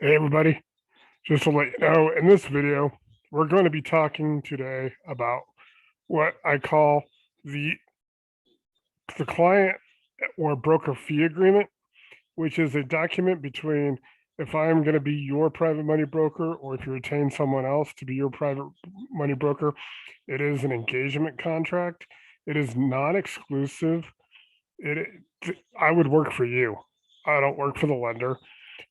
Hey everybody, just to let you know, in this video, we're going to be talking today about what I call the the client or broker fee agreement, which is a document between if I'm going to be your private money broker or if you retain someone else to be your private money broker. It is an engagement contract. It is non-exclusive. It I would work for you. I don't work for the lender.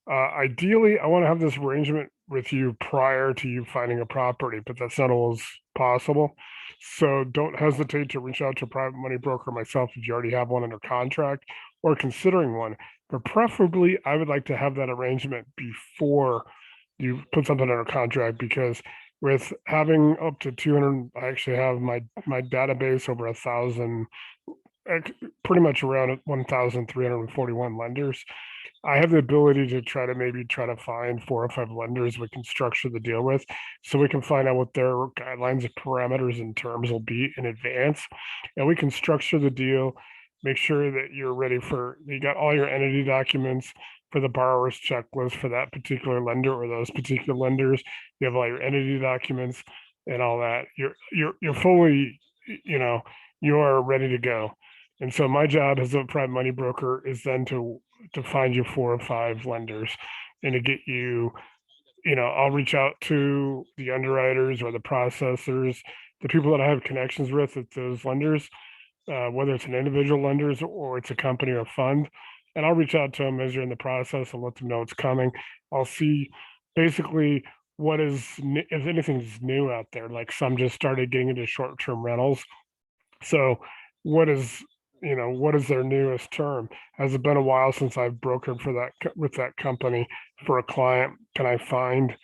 Ideally, I want to have this arrangement with you prior to you finding a property, but that's not always possible. So don't hesitate to reach out to a private money broker myself if you already have one under contract or considering one. But preferably, I would like to have that arrangement before you put something under contract because with having up to 200, I actually have my database over 1,000, pretty much around 1,341 lenders. I have the ability to try to find 4 or 5 lenders we can structure the deal with so we can find out what their guidelines and parameters and terms will be in advance. And we can structure the deal, make sure that you're ready for, you got all your entity documents for the borrower's checklist for that particular lender or those particular lenders. You have all your entity documents and all that. You're fully, you know, you are ready to go. And so my job as a private money broker is then to find you 4 or 5 lenders and to get you, I'll reach out to the underwriters or the processors, the people that I have connections with at those lenders, whether it's an individual lenders or it's a company or fund. And I'll reach out to them as you're in the process and let them know it's coming. I'll see basically what is, if anything's new out there, like some just started getting into short-term rentals. So what is, what is their newest term? Has it been a while since I've brokered for that with that company for a client? Can I find,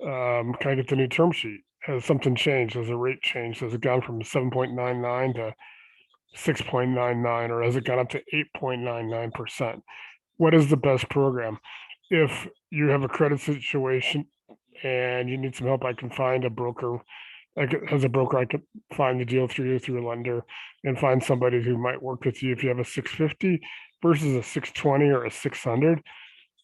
can I get the new term sheet? Has something changed? Has the rate changed? Has it gone from 7.99 to 6.99 or has it gone up to 8.99%? What is the best program? If you have a credit situation and you need some help, I can find a broker. As a broker, I could find the deal through a lender and find somebody who might work with you if you have a 650 versus a 620 or a 600.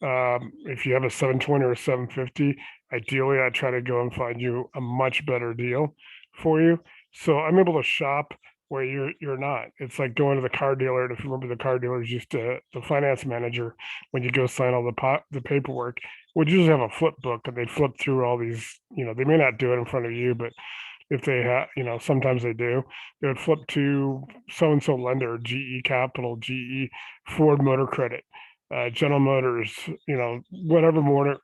If you have a 720 or a 750, ideally I try to go and find you a much better deal for you. So I'm able to shop where you're not. It's like going to the car dealer. And if you remember, the car dealers used to, the finance manager, when you go sign all the paperwork, would usually have a flip book and they'd flip through all these. They may not do it in front of you, but if they have, sometimes they do. They would flip to so and so lender, GE Capital, GE, Ford Motor Credit, General Motors, whatever motor,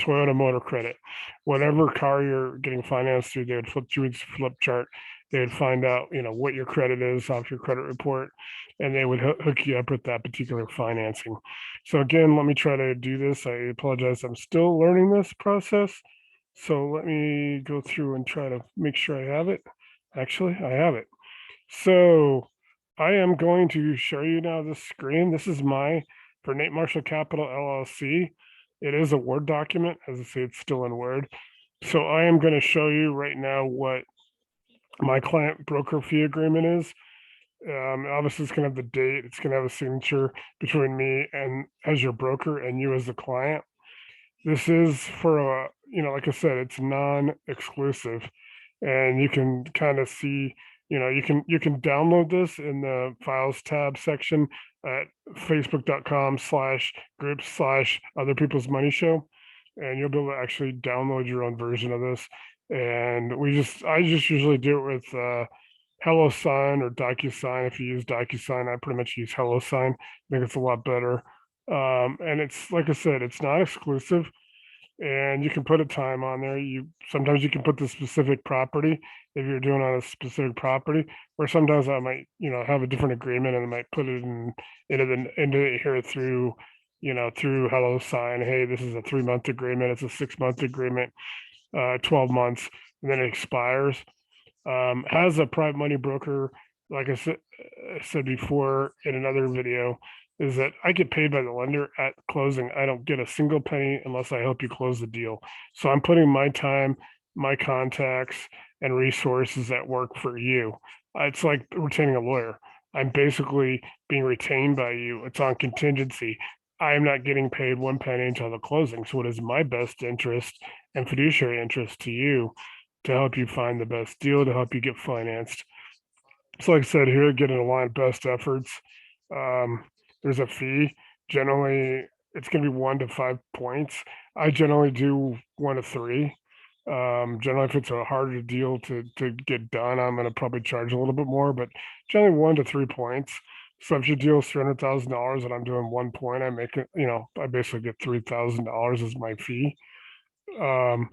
Toyota Motor Credit, whatever car you're getting financed through, they would flip through its flip chart. They would find out, what your credit is off your credit report, and they would hook you up with that particular financing. So again, let me try to do this. I apologize. I'm still learning this process. So let me go through and try to make sure I have it. Actually, I have it. So I am going to show you now this screen. This is for Nate Marshall Capital LLC. It is a Word document. As I say, it's still in Word. So I am going to show you right now what my client broker fee agreement is. Obviously, it's going to have the date. It's going to have a signature between me and as your broker and you as the client. This is for like I said, it's non-exclusive, and you can kind of see, you can download this in the files tab section at facebook.com/groups/other people's money show, and you'll be able to actually download your own version of this. And I just usually do it with HelloSign or DocuSign. If you use DocuSign, I pretty much use HelloSign. I think it's a lot better. And it's like I said, it's not exclusive, and you can put a time on there. Sometimes you can put the specific property if you're doing on a specific property, or sometimes I might have a different agreement and I might put it into here through through HelloSign. Hey, this is a 3-month agreement. It's a 6-month agreement, 12 months, and then it expires. As a private money broker, like I said before in another video, is that I get paid by the lender at closing. I don't get a single penny unless I help you close the deal. So I'm putting my time, my contacts, and resources at work for you. It's like retaining a lawyer. I'm basically being retained by you. It's on contingency. I am not getting paid one penny until the closing. So it is my best interest and fiduciary interest to you to help you find the best deal, to help you get financed. So like I said, here, getting aligned best efforts. Um, there's a fee. Generally, it's going to be 1 to 5 points. I generally do 1 to 3. Generally, if it's a harder deal to get done, I'm going to probably charge a little bit more, but generally 1 to 3 points. So if your deal is $300,000 and I'm doing 1 point, I make it. I basically get $3,000 as my fee. Um,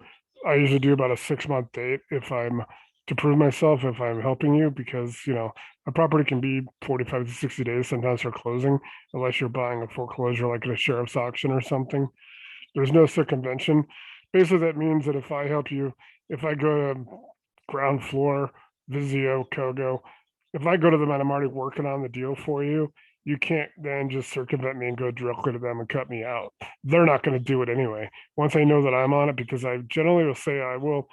I usually do about a 6 month date if I'm to prove myself if I'm helping you because a property can be 45 to 60 days sometimes for closing unless you're buying a foreclosure like at a sheriff's auction or something. There's no circumvention. Basically, that means that if I help you, if I go to ground floor, Vizio, Kogo, if I go to them and I'm already working on the deal for you, you can't then just circumvent me and go directly to them and cut me out. They're not going to do it anyway. Once I know that I'm on it, because I generally will say I will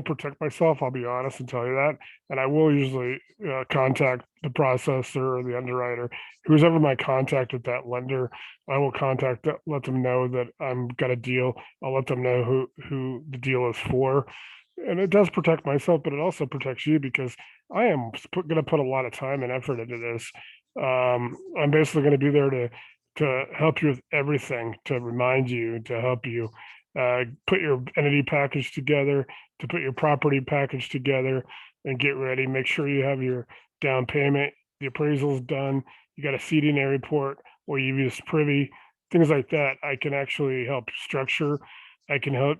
protect myself. I'll be honest and tell you that, and I will usually contact the processor or the underwriter, who's ever my contact at that lender. I will contact, let them know that I'm got a deal. I'll let them know who the deal is for, and it does protect myself, but it also protects you because I am going to put a lot of time and effort into this. I'm basically going to be there to help you with everything, to remind you, to help you put your entity package together, to put your property package together, and get ready. Make sure you have your down payment, the appraisal's done. You got a CDNA report, or you've used Privy, things like that. I can actually help structure. I can help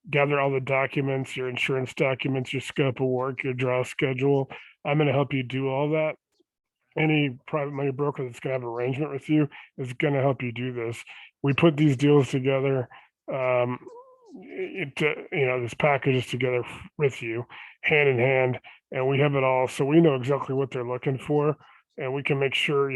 gather all the documents, your insurance documents, your scope of work, your draw schedule. I'm going to help you do all that. Any private money broker that's going to have an arrangement with you is going to help you do this. We put these deals together, um, this package is together with you, hand in hand, and we have it all, so we know exactly what they're looking for, and we can make sure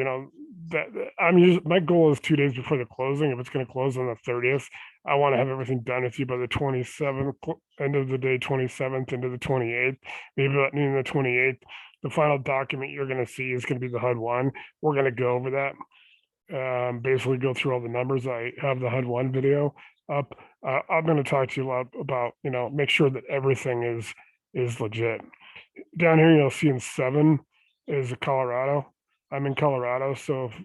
that my goal is 2 days before the closing. If it's going to close on the 30th, I want to have everything done with you by the 27th, end of the day 27th into the 28th, maybe about noon the 28th. The final document you're going to see is going to be the HUD-1. We're going to go over that, basically go through all the numbers. I have the HUD-1 video up. I'm going to talk to you a lot about, make sure that everything is legit. Down here, you'll see in 7 is Colorado. I'm in Colorado, so if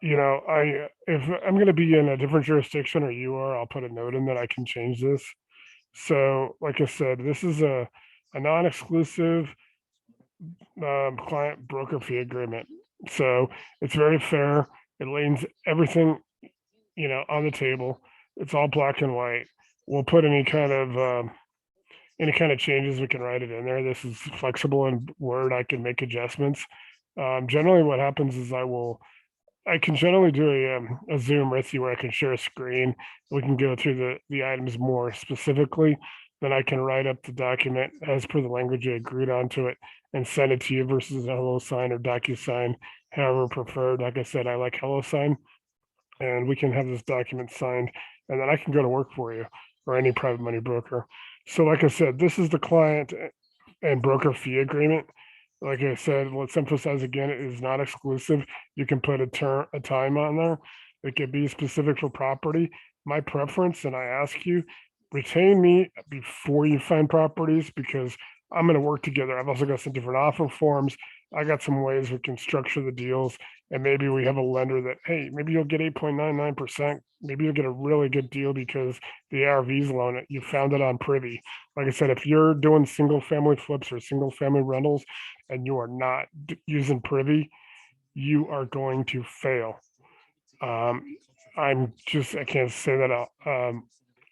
I'm going to be in a different jurisdiction or you are, I'll put a note in that I can change this. So, like I said, this is a non-exclusive client broker fee agreement. So it's very fair. It lays everything, on the table. It's all black and white. We'll put any kind of changes, we can write it in there. This is flexible in Word. I can make adjustments. Generally, what happens is I can generally do a Zoom with you where I can share a screen. We can go through the items more specifically. Then I can write up the document as per the language I agreed onto it and send it to you versus a HelloSign or DocuSign, however preferred. Like I said, I like HelloSign, and we can have this document signed, and then I can go to work for you or any private money broker. So, like I said, this is the client and broker fee agreement. Like I said, let's emphasize again, it is not exclusive. You can put a time on there. It could be specific for property. My preference, and I ask you, retain me before you find properties because I'm going to work together. I've also got some different offer forms. I got some ways we can structure the deals, and maybe we have a lender that, hey, maybe you'll get 8.99%. Maybe you'll get a really good deal because the ARVs loan it. You found it on Privy. Like I said, if you're doing single family flips or single family rentals and you are not using Privy, you are going to fail. I can't say that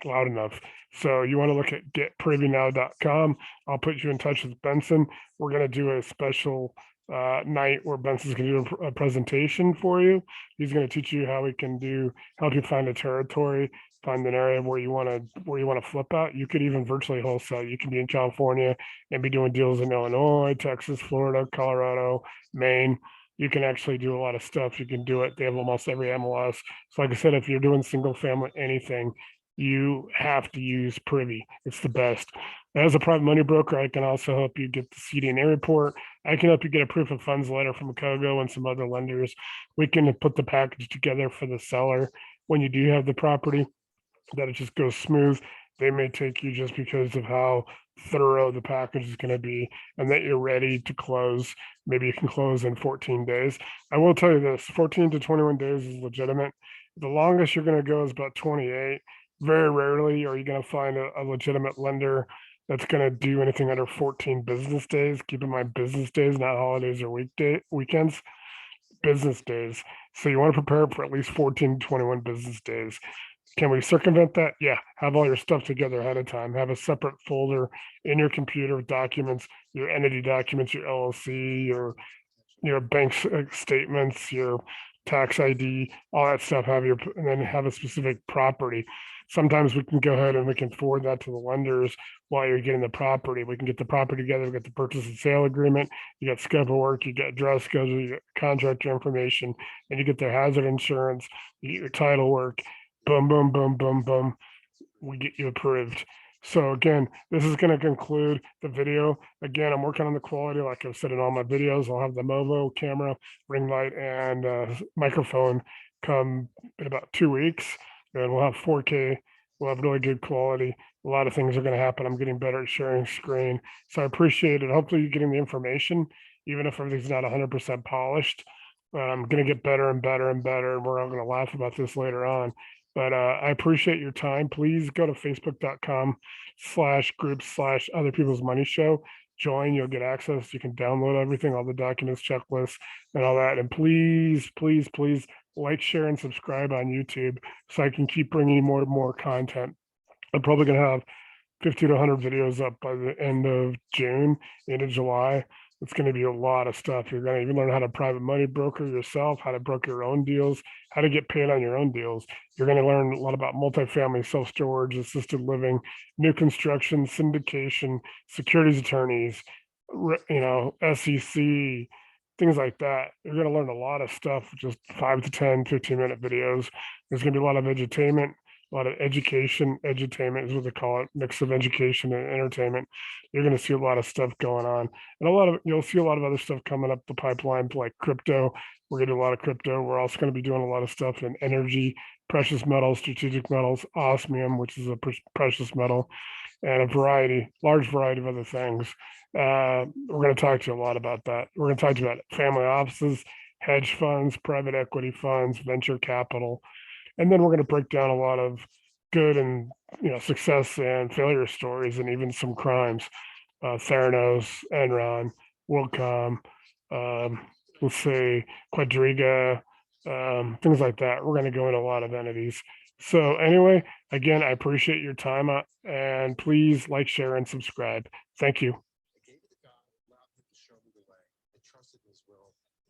loud enough. So you want to look at getprivynow.com. I'll put you in touch with Benson. We're going to do a special night where Benson's going to do a presentation for you. He's going to teach you how we can help you find a territory, find an area where you want to flip out. You could even virtually wholesale. You can be in California and be doing deals in Illinois, Texas, Florida, Colorado, Maine. You can actually do a lot of stuff. You can do it. They have almost every MLS. So like I said, if you're doing single family anything, you have to use Privy. It's the best. As a private money broker, I can also help you get the CD&A report. I can help you get a proof of funds letter from Kogo and some other lenders. We can put the package together for the seller when you do have the property, that it just goes smooth. They may take you just because of how thorough the package is going to be and that you're ready to close. Maybe you can close in 14 days. I will tell you this, 14 to 21 days is legitimate. The longest you're going to go is about 28. Very rarely are you going to find a legitimate lender that's going to do anything under 14 business days. Keep in mind business days, not holidays or weekends, business days. So you want to prepare for at least 14 to 21 business days. Can we circumvent that? Yeah. Have all your stuff together ahead of time. Have a separate folder in your computer with documents, your entity documents, your LLC, your bank statements, your tax ID, all that stuff. And then have a specific property. Sometimes we can go ahead and we can forward that to the lenders while you're getting the property. We can get the property together. We get the purchase and sale agreement. You got scope of work. You got address schedule. You got contractor information, and you get their hazard insurance. You get your title work. Boom, boom, boom, boom, boom. We get you approved. So again, this is going to conclude the video. Again, I'm working on the quality, like I've said in all my videos. I'll have the Movo camera, ring light, and microphone come in about 2 weeks, and we'll have 4K. We'll have really good quality. A lot of things are going to happen. I'm getting better at sharing screen, so I appreciate it. Hopefully, you're getting the information, even if everything's not 100% polished. I'm going to get better and better and better, and we're all going to laugh about this later on. But I appreciate your time. Please go to facebook.com/groups/other people's money show. Join, you'll get access. You can download everything, all the documents, checklists, and all that. And please, please, please like, share, and subscribe on YouTube so I can keep bringing you more and more content. I'm probably going to have 50 to 100 videos up by the end of June, end of July. It's going to be a lot of stuff. You're going to even learn how to private money broker yourself, how to broker your own deals, how to get paid on your own deals. You're going to learn a lot about multifamily, self-storage, assisted living, new construction, syndication, securities attorneys, SEC, things like that. You're going to learn a lot of stuff, just 5 to 10, 15-minute videos. There's going to be a lot of edutainment, a lot of education. Edutainment is what they call it, mix of education and entertainment. You're going to see a lot of stuff going on, and you'll see a lot of other stuff coming up the pipeline, like crypto. We're going to do a lot of crypto. We're also going to be doing a lot of stuff in energy, precious metals, strategic metals, osmium, which is a precious metal, and large variety of other things. We're going to talk to you a lot about that. We're going to talk to you about family offices, hedge funds, private equity funds, venture capital. And then we're going to break down a lot of good and success and failure stories, and even some crimes. Theranos, Enron, WorldCom, let's say Quadriga, things like that. We're going to go into a lot of entities. So anyway, again, I appreciate your time, and please like, share, and subscribe. Thank you.